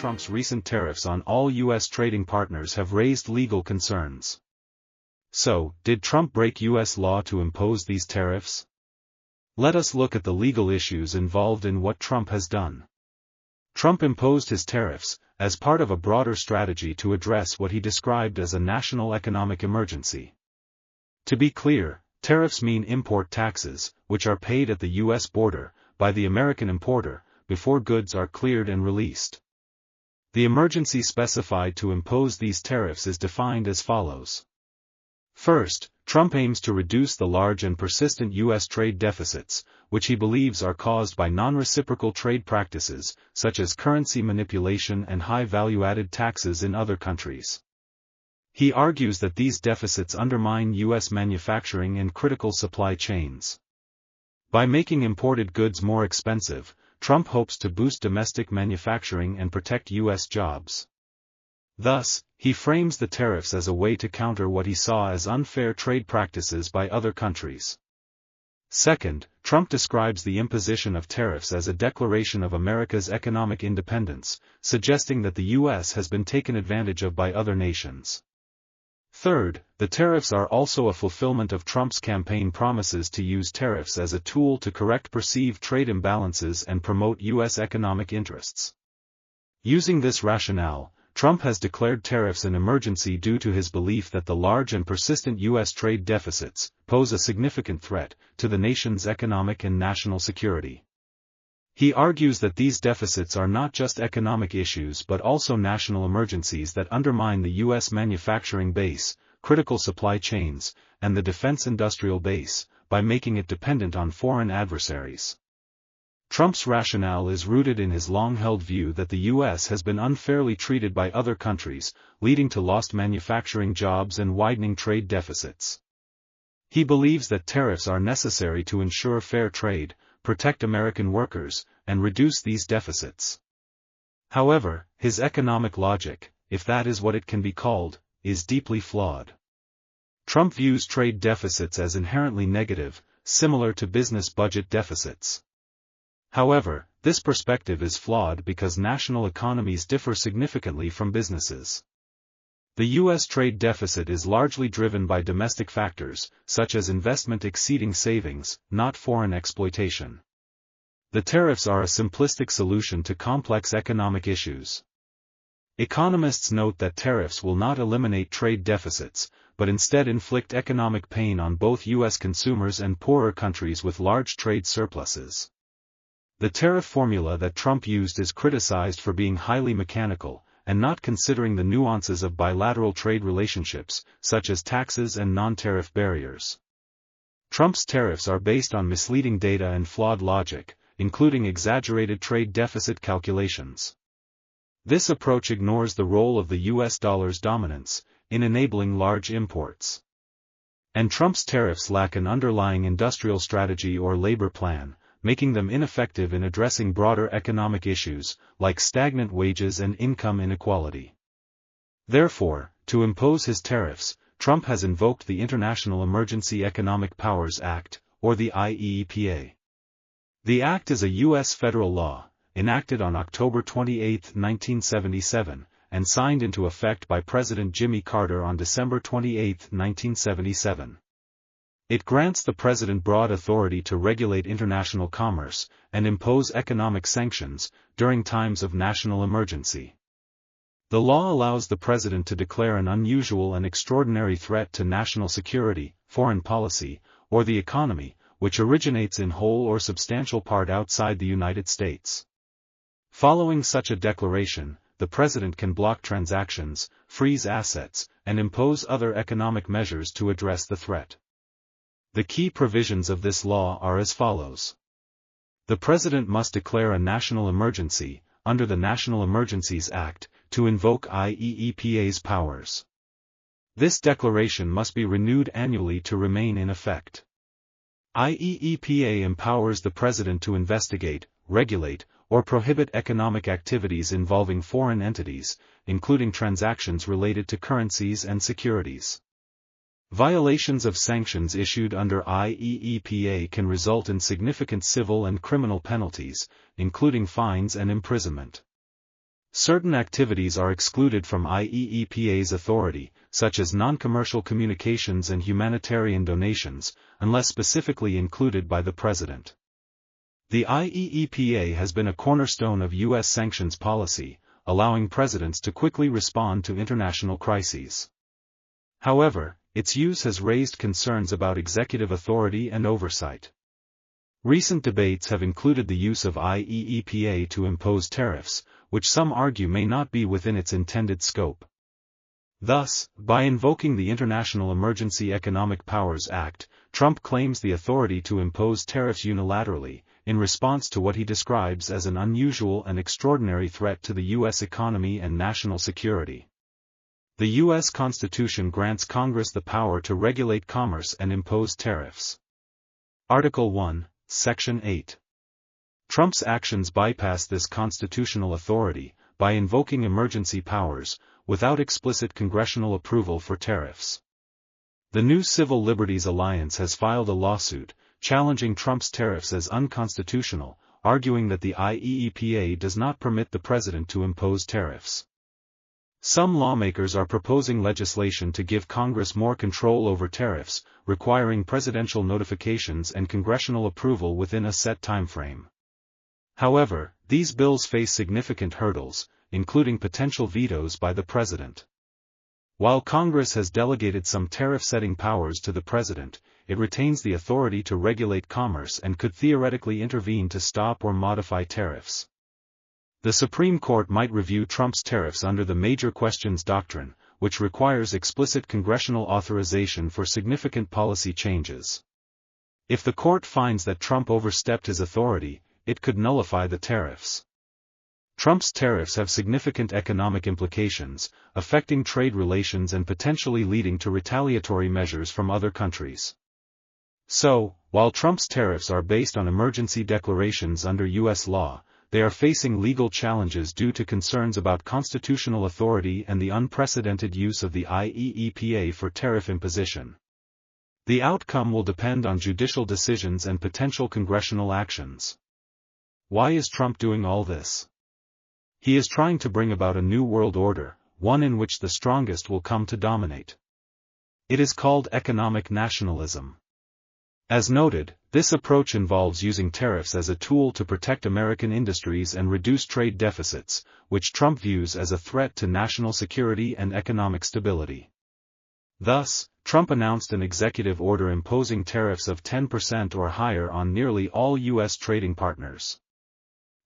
Trump's recent tariffs on all U.S. trading partners have raised legal concerns. So, did Trump break U.S. law to impose these tariffs? Let us look at the legal issues involved in what Trump has done. Trump imposed his tariffs as part of a broader strategy to address what he described as a national economic emergency. To be clear, tariffs mean import taxes, which are paid at the U.S. border by the American importer before goods are cleared and released. The emergency specified to impose these tariffs is defined as follows. First, Trump aims to reduce the large and persistent U.S. trade deficits, which he believes are caused by non-reciprocal trade practices, such as currency manipulation and high value-added taxes in other countries. He argues that these deficits undermine U.S. manufacturing and critical supply chains. By making imported goods more expensive, Trump hopes to boost domestic manufacturing and protect U.S. jobs. Thus, he frames the tariffs as a way to counter what he saw as unfair trade practices by other countries. Second, Trump describes the imposition of tariffs as a declaration of America's economic independence, suggesting that the U.S. has been taken advantage of by other nations. Third, the tariffs are also a fulfillment of Trump's campaign promises to use tariffs as a tool to correct perceived trade imbalances and promote U.S. economic interests. Using this rationale, Trump has declared tariffs an emergency due to his belief that the large and persistent U.S. trade deficits pose a significant threat to the nation's economic and national security. He argues that these deficits are not just economic issues but also national emergencies that undermine the U.S. manufacturing base, critical supply chains, and the defense industrial base, by making it dependent on foreign adversaries. Trump's rationale is rooted in his long-held view that the U.S. has been unfairly treated by other countries, leading to lost manufacturing jobs and widening trade deficits. He believes that tariffs are necessary to ensure fair trade, protect American workers, and reduce these deficits. However, his economic logic, if that is what it can be called, is deeply flawed. Trump views trade deficits as inherently negative, similar to business budget deficits. However, this perspective is flawed because national economies differ significantly from businesses. The U.S. trade deficit is largely driven by domestic factors, such as investment exceeding savings, not foreign exploitation. The tariffs are a simplistic solution to complex economic issues. Economists note that tariffs will not eliminate trade deficits, but instead inflict economic pain on both U.S. consumers and poorer countries with large trade surpluses. The tariff formula that Trump used is criticized for being highly mechanical, and not considering the nuances of bilateral trade relationships, such as taxes and non-tariff barriers. Trump's tariffs are based on misleading data and flawed logic, including exaggerated trade deficit calculations. This approach ignores the role of the U.S. dollar's dominance in enabling large imports. And Trump's tariffs lack an underlying industrial strategy or labor plan, making them ineffective in addressing broader economic issues, like stagnant wages and income inequality. Therefore, to impose his tariffs, Trump has invoked the International Emergency Economic Powers Act, or the IEEPA. The act is a U.S. federal law, enacted on October 28, 1977, and signed into effect by President Jimmy Carter on December 28, 1977. It grants the president broad authority to regulate international commerce and impose economic sanctions during times of national emergency. The law allows the president to declare an unusual and extraordinary threat to national security, foreign policy, or the economy, which originates in whole or substantial part outside the United States. Following such a declaration, the president can block transactions, freeze assets, and impose other economic measures to address the threat. The key provisions of this law are as follows. The president must declare a national emergency, under the National Emergencies Act, to invoke IEEPA's powers. This declaration must be renewed annually to remain in effect. IEEPA empowers the president to investigate, regulate, or prohibit economic activities involving foreign entities, including transactions related to currencies and securities. Violations of sanctions issued under IEEPA can result in significant civil and criminal penalties, including fines and imprisonment. Certain activities are excluded from IEEPA's authority, such as non-commercial communications and humanitarian donations, unless specifically included by the President. The IEEPA has been a cornerstone of U.S. sanctions policy, allowing presidents to quickly respond to international crises. However, its use has raised concerns about executive authority and oversight. Recent debates have included the use of IEEPA to impose tariffs, which some argue may not be within its intended scope. Thus, by invoking the International Emergency Economic Powers Act, Trump claims the authority to impose tariffs unilaterally, in response to what he describes as an unusual and extraordinary threat to the U.S. economy and national security. The U.S. Constitution grants Congress the power to regulate commerce and impose tariffs. Article 1, Section 8. Trump's actions bypass this constitutional authority, by invoking emergency powers, without explicit congressional approval for tariffs. The New Civil Liberties Alliance has filed a lawsuit, challenging Trump's tariffs as unconstitutional, arguing that the IEEPA does not permit the president to impose tariffs. Some lawmakers are proposing legislation to give Congress more control over tariffs, requiring presidential notifications and congressional approval within a set timeframe. However, these bills face significant hurdles, including potential vetoes by the president. While Congress has delegated some tariff-setting powers to the president, it retains the authority to regulate commerce and could theoretically intervene to stop or modify tariffs. The Supreme Court might review Trump's tariffs under the Major Questions Doctrine, which requires explicit congressional authorization for significant policy changes. If the court finds that Trump overstepped his authority, it could nullify the tariffs. Trump's tariffs have significant economic implications, affecting trade relations and potentially leading to retaliatory measures from other countries. So, while Trump's tariffs are based on emergency declarations under U.S. law, they are facing legal challenges due to concerns about constitutional authority and the unprecedented use of the IEEPA for tariff imposition. The outcome will depend on judicial decisions and potential congressional actions. Why is Trump doing all this? He is trying to bring about a new world order, one in which the strongest will come to dominate. It is called economic nationalism. As noted, this approach involves using tariffs as a tool to protect American industries and reduce trade deficits, which Trump views as a threat to national security and economic stability. Thus, Trump announced an executive order imposing tariffs of 10% or higher on nearly all U.S. trading partners.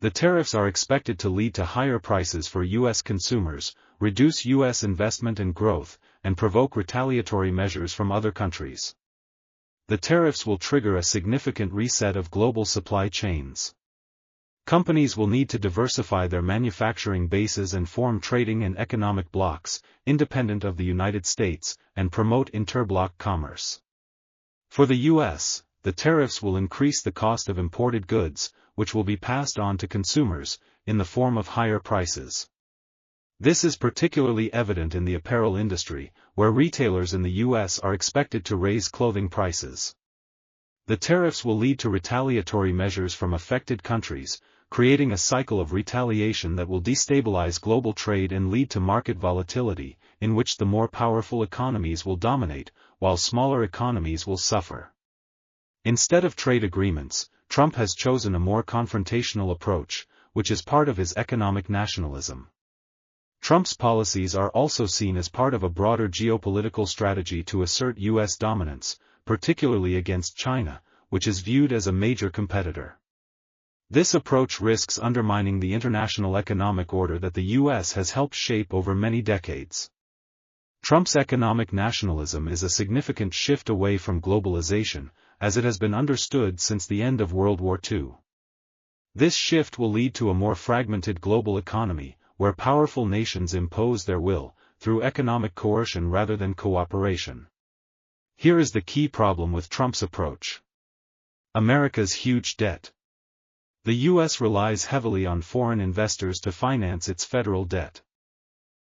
The tariffs are expected to lead to higher prices for U.S. consumers, reduce U.S. investment and growth, and provoke retaliatory measures from other countries. The tariffs will trigger a significant reset of global supply chains. Companies will need to diversify their manufacturing bases and form trading and economic blocs, independent of the United States, and promote interbloc commerce. For the U.S., the tariffs will increase the cost of imported goods, which will be passed on to consumers, in the form of higher prices. This is particularly evident in the apparel industry, where retailers in the U.S. are expected to raise clothing prices. The tariffs will lead to retaliatory measures from affected countries, creating a cycle of retaliation that will destabilize global trade and lead to market volatility, in which the more powerful economies will dominate, while smaller economies will suffer. Instead of trade agreements, Trump has chosen a more confrontational approach, which is part of his economic nationalism. Trump's policies are also seen as part of a broader geopolitical strategy to assert U.S. dominance, particularly against China, which is viewed as a major competitor. This approach risks undermining the international economic order that the U.S. has helped shape over many decades. Trump's economic nationalism is a significant shift away from globalization, as it has been understood since the end of World War II. This shift will lead to a more fragmented global economy, where powerful nations impose their will, through economic coercion rather than cooperation. Here is the key problem with Trump's approach. America's huge debt. The U.S. relies heavily on foreign investors to finance its federal debt.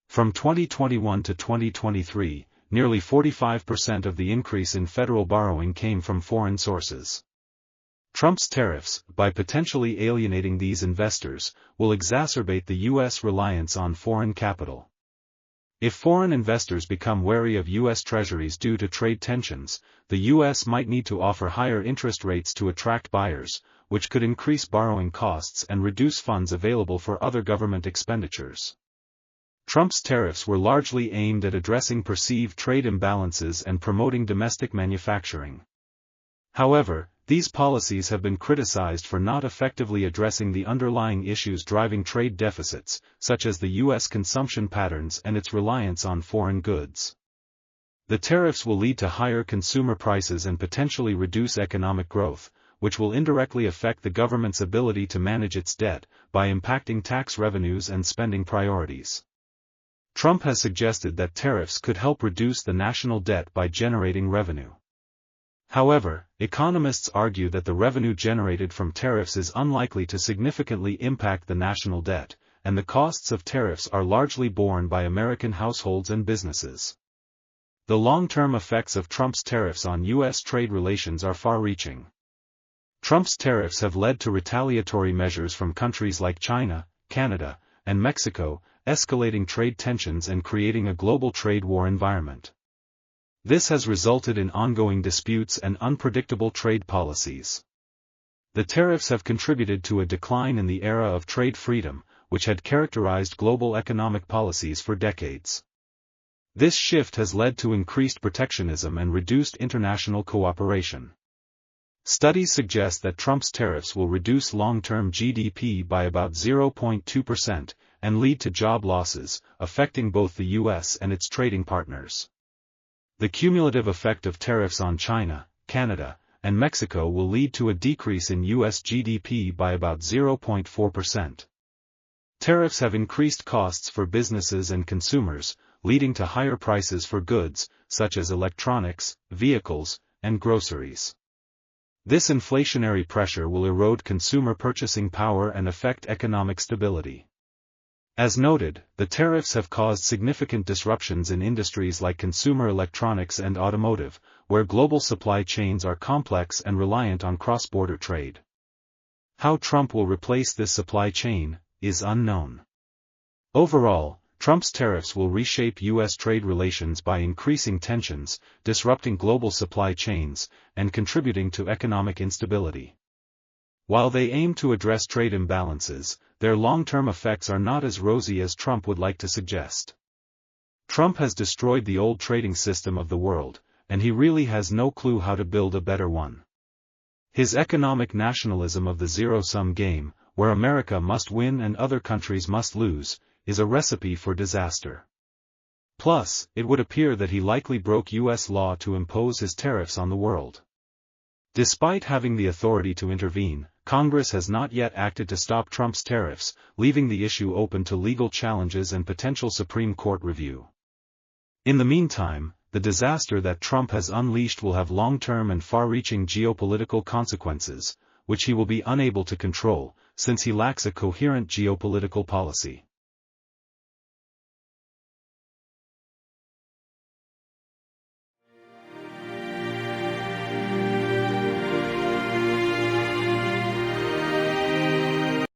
From 2021 to 2023, nearly 45% of the increase in federal borrowing came from foreign sources. Trump's tariffs, by potentially alienating these investors, will exacerbate the U.S. reliance on foreign capital. If foreign investors become wary of U.S. treasuries due to trade tensions, the U.S. might need to offer higher interest rates to attract buyers, which could increase borrowing costs and reduce funds available for other government expenditures. Trump's tariffs were largely aimed at addressing perceived trade imbalances and promoting domestic manufacturing. However, these policies have been criticized for not effectively addressing the underlying issues driving trade deficits, such as the U.S. consumption patterns and its reliance on foreign goods. The tariffs will lead to higher consumer prices and potentially reduce economic growth, which will indirectly affect the government's ability to manage its debt, by impacting tax revenues and spending priorities. Trump has suggested that tariffs could help reduce the national debt by generating revenue. However, economists argue that the revenue generated from tariffs is unlikely to significantly impact the national debt, and the costs of tariffs are largely borne by American households and businesses. The long-term effects of Trump's tariffs on U.S. trade relations are far-reaching. Trump's tariffs have led to retaliatory measures from countries like China, Canada, and Mexico, escalating trade tensions and creating a global trade war environment. This has resulted in ongoing disputes and unpredictable trade policies. The tariffs have contributed to a decline in the era of trade freedom, which had characterized global economic policies for decades. This shift has led to increased protectionism and reduced international cooperation. Studies suggest that Trump's tariffs will reduce long-term GDP by about 0.2% and lead to job losses, affecting both the U.S. and its trading partners. The cumulative effect of tariffs on China, Canada, and Mexico will lead to a decrease in U.S. GDP by about 0.4%. Tariffs have increased costs for businesses and consumers, leading to higher prices for goods, such as electronics, vehicles, and groceries. This inflationary pressure will erode consumer purchasing power and affect economic stability. As noted, the tariffs have caused significant disruptions in industries like consumer electronics and automotive, where global supply chains are complex and reliant on cross-border trade. How Trump will replace this supply chain is unknown. Overall, Trump's tariffs will reshape U.S. trade relations by increasing tensions, disrupting global supply chains, and contributing to economic instability. While they aim to address trade imbalances, their long-term effects are not as rosy as Trump would like to suggest. Trump has destroyed the old trading system of the world, and he really has no clue how to build a better one. His economic nationalism of the zero-sum game, where America must win and other countries must lose, is a recipe for disaster. Plus, it would appear that he likely broke U.S. law to impose his tariffs on the world. Despite having the authority to intervene, Congress has not yet acted to stop Trump's tariffs, leaving the issue open to legal challenges and potential Supreme Court review. In the meantime, the disaster that Trump has unleashed will have long-term and far-reaching geopolitical consequences, which he will be unable to control, since he lacks a coherent geopolitical policy.